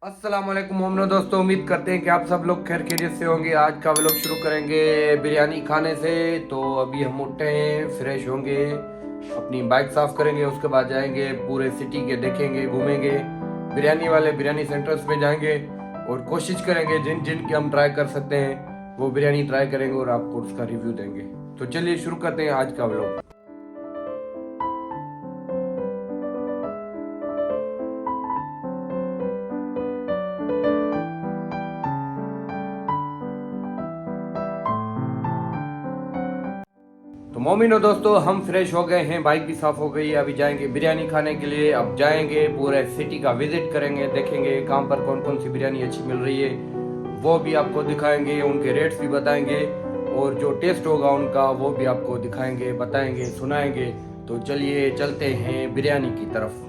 अस्सलाम वालेकुम मोमनो दोस्तों, उम्मीद करते हैं कि आप सब लोग खैर खैरियत से होंगे। आज का व्लॉग शुरू करेंगे बिरयानी खाने से। तो अभी हम उठे हैं, फ्रेश होंगे, अपनी बाइक साफ करेंगे, उसके बाद जाएंगे पूरे सिटी के देखेंगे, घूमेंगे, बिरयानी वाले बिरयानी सेंटर्स पे जाएंगे और कोशिश करेंगे जिन जिन की हम ट्राई कर सकते हैं वो बिरयानी ट्राई करेंगे और आपको उसका रिव्यू देंगे। तो चलिए शुरू करते हैं आज का व्लॉग। तो मोमिनो दोस्तों, हम फ्रेश हो गए हैं, बाइक भी साफ हो गई है, अभी जाएंगे बिरयानी खाने के लिए। अब जाएंगे पूरे सिटी का विजिट करेंगे, देखेंगे कहाँ पर कौन कौन सी बिरयानी अच्छी मिल रही है, वो भी आपको दिखाएंगे, उनके रेट्स भी बताएंगे और जो टेस्ट होगा उनका वो भी आपको दिखाएंगे, बताएंगे, सुनाएंगे। तो चलिए चलते हैं बिरयानी की तरफ।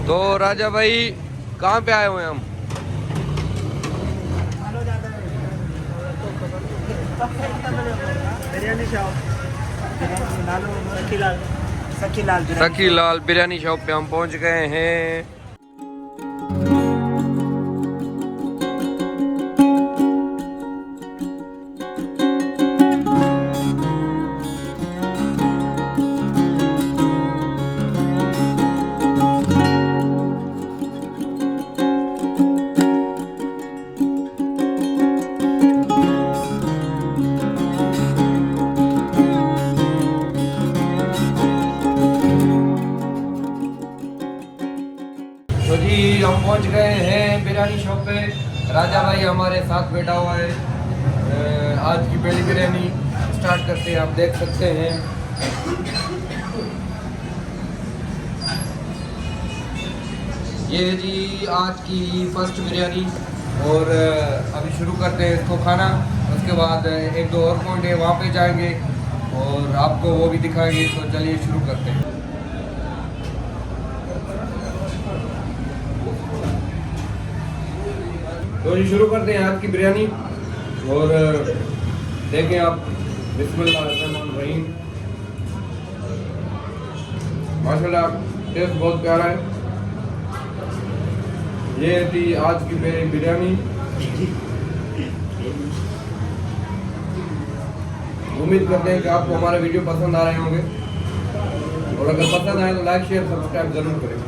तो राजा भाई, कहाँ पे आए हुए हैं हम? बिरयानी शॉप सखीलाल सखीलाल सखी लाल बिरयानी शॉप पे हम पहुंच गए हैं। तो जी हम पहुंच गए हैं बिरयानी शॉप पे। राजा भाई हमारे साथ बैठा हुआ है। आज की पहली बिरयानी स्टार्ट करते हैं, आप देख सकते हैं। ये है जी आज की फर्स्ट बिरयानी और अभी शुरू करते हैं इसको खाना। उसके बाद एक दो और पॉइंट है, वहाँ पे जाएंगे और आपको वो भी दिखाएंगे। तो चलिए शुरू करते हैं। तो जी शुरू करते हैं आज की बिरयानी और देखें आप। बिस्मिल्लाहिर्रहमानिर्रहीम। माशाल्लाह टेस्ट बहुत प्यारा है। ये थी आज की मेरी बिरयानी। उम्मीद करते हैं कि आपको हमारे वीडियो पसंद आ रहे होंगे और अगर पसंद आए तो लाइक शेयर सब्सक्राइब जरूर करें।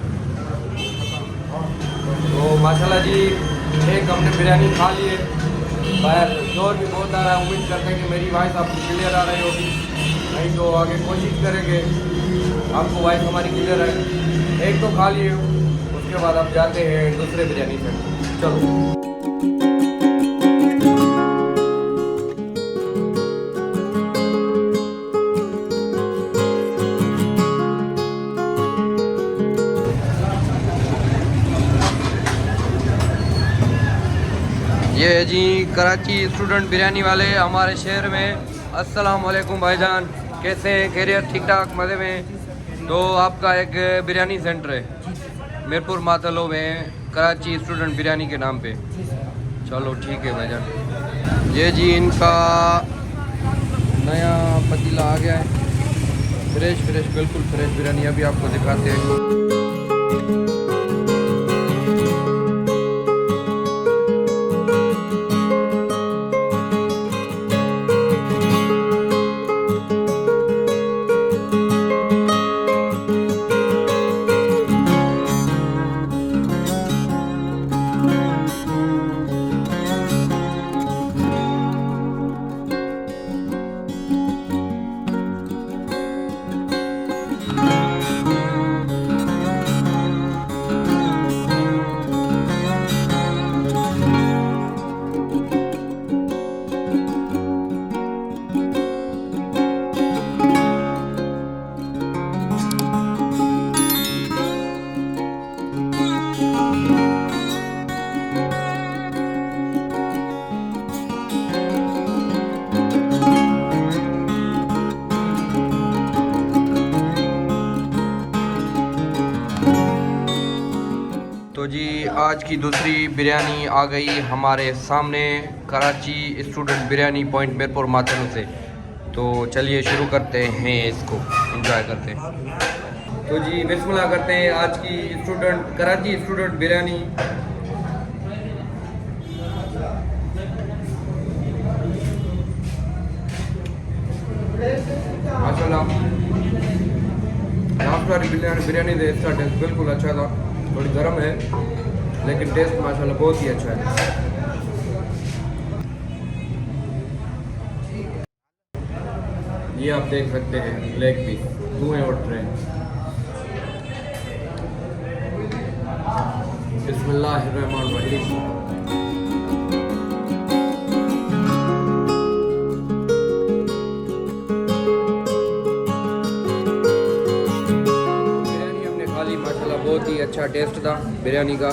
तो माशाल्लाह जी एक हमने बिरयानी खा ली है। बाहर शोर भी बहुत आ रहा है, उम्मीद करते हैं कि मेरी वॉइस आपको क्लियर आ रही होगी, नहीं तो आगे कोशिश करेंगे आपको वॉइस हमारी क्लियर है। एक तो खा लिए, उसके बाद आप जाते हैं दूसरे बिरयानी पे। चलो। ये है जी कराची स्टूडेंट बिरयानी वाले हमारे शहर में। अस्सलाम वालेकुम भाईजान, कैसे हैं? खैरियत? ठीक ठाक, मज़े में? तो आपका एक बिरयानी सेंटर है मीरपुर मातलो में, कराची स्टूडेंट बिरयानी के नाम पे। चलो ठीक है भाईजान। ये जी इनका नया पतीला आ गया है, फ्रेश फ्रेश, बिल्कुल फ्रेश बिरयानी अभी आपको दिखाते हैं। तो जी आज की दूसरी बिरयानी आ गई हमारे सामने कराची स्टूडेंट बिरयानी पॉइंट मीरपुर माथेरू से। तो चलिए शुरू करते हैं, इसको एंजॉय करते हैं। तो जी बिस्मिल्लाह करते हैं आज की कराची स्टूडेंट बिरयानी। माशाल्लाह यहाँ पर बिरयानी से इसका टेस्ट बिल्कुल अच्छा था। थोड़ी गर्म है लेकिन टेस्ट माशाल्लाह बहुत ही अच्छा है। ये आप देख सकते हैं लेग पीस धुएं उठ रहे हैं। बिस्मिल्लाहिर्रहमानिर्रहीम। बहुत ही अच्छा टेस्ट था बिरयानी का।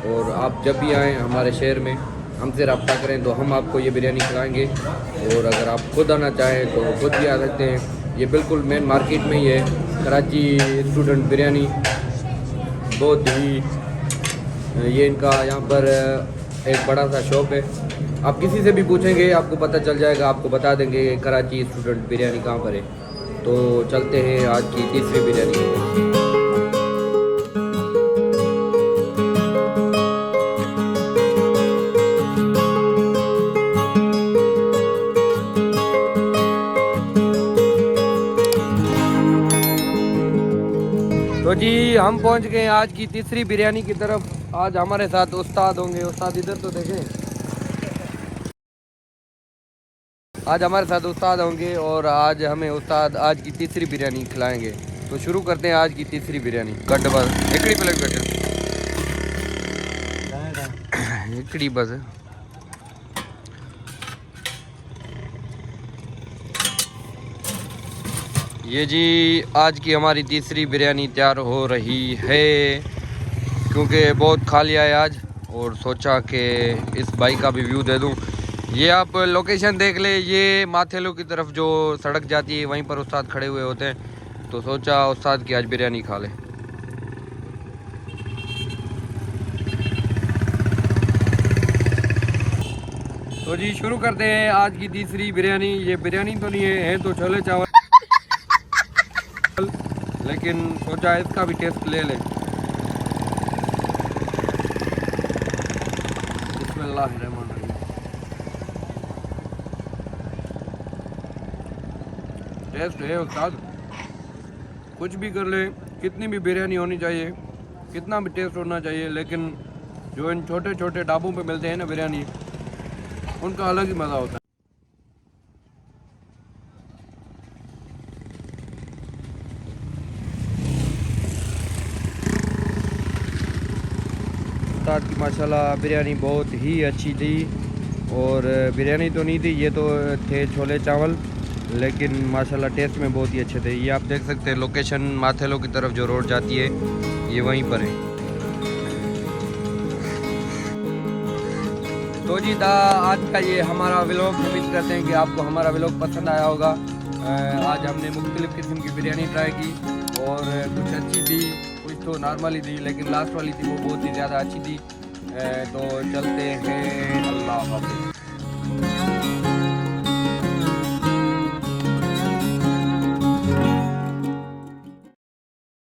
और आप जब भी आएँ हमारे शहर में हमसे रब्ता करें तो हम आपको ये बिरयानी खिलाएंगे। और अगर आप खुद आना चाहें तो खुद भी आ सकते हैं। ये बिल्कुल मेन मार्केट में ही है कराची स्टूडेंट बिरयानी। बहुत ही ये इनका यहाँ पर एक बड़ा सा शॉप है। आप किसी से भी पूछेंगे आपको पता चल जाएगा, आपको बता देंगे कराची स्टूडेंट बिरयानी कहाँ पर है। तो चलते हैं आज की तीसरी बिरयानी। तो जी हम पहुंच गए आज की तीसरी बिरयानी की तरफ। आज हमारे साथ उस्ताद होंगे। उस्ताद इधर तो देखें। आज हमारे साथ उस्ताद होंगे और आज हमें उस्ताद आज की तीसरी बिरयानी खिलाएंगे। तो शुरू करते हैं आज की तीसरी बिरयानी। कट बस एकड़ी प्लेट कट एकड़ी बस। ये जी आज की हमारी तीसरी बिरयानी तैयार हो रही है क्योंकि बहुत खा लिया है आज और सोचा कि इस भाई का भी व्यू दे दूं। ये आप लोकेशन देख ले, ये माथेलू की तरफ जो सड़क जाती है वहीं पर उस्ताद खड़े हुए होते हैं। तो सोचा उस्ताद की आज बिरयानी खा ले। तो जी शुरू करते हैं आज की तीसरी बिरयानी। ये बिरयानी तो नहीं है तो छोले चावल, लेकिन सोचा इसका भी टेस्ट ले लें। बिस्मिल्लाहिर्रहमानिर्रहीम। टेस्ट है उस्ताद, कुछ भी कर ले, कितनी भी बिरयानी होनी चाहिए, कितना भी टेस्ट होना चाहिए, लेकिन जो इन छोटे छोटे ढाबों पे मिलते हैं ना बिरयानी, उनका अलग ही मज़ा होता है। उस्ताद की माशाल्लाह बिरयानी बहुत ही अच्छी थी। और बिरयानी तो नहीं थी, ये तो थे छोले चावल, लेकिन माशाल्लाह टेस्ट में बहुत ही अच्छे थे। ये आप देख सकते हैं लोकेशन माथेलो की तरफ जो रोड जाती है ये वहीं पर है। तो जी आज का ये हमारा व्लॉग, उम्मीद करते हैं कि आपको हमारा व्लॉग पसंद आया होगा। आज हमने मुख्तलिफ़ किस्म की बिरयानी ट्राई की और कुछ अच्छी थी, कुछ तो नॉर्मल ही थी, लेकिन लास्ट वाली थी वो बहुत ही ज़्यादा अच्छी थी। तो चलते हैं, अल्लाह हाफ़िज़।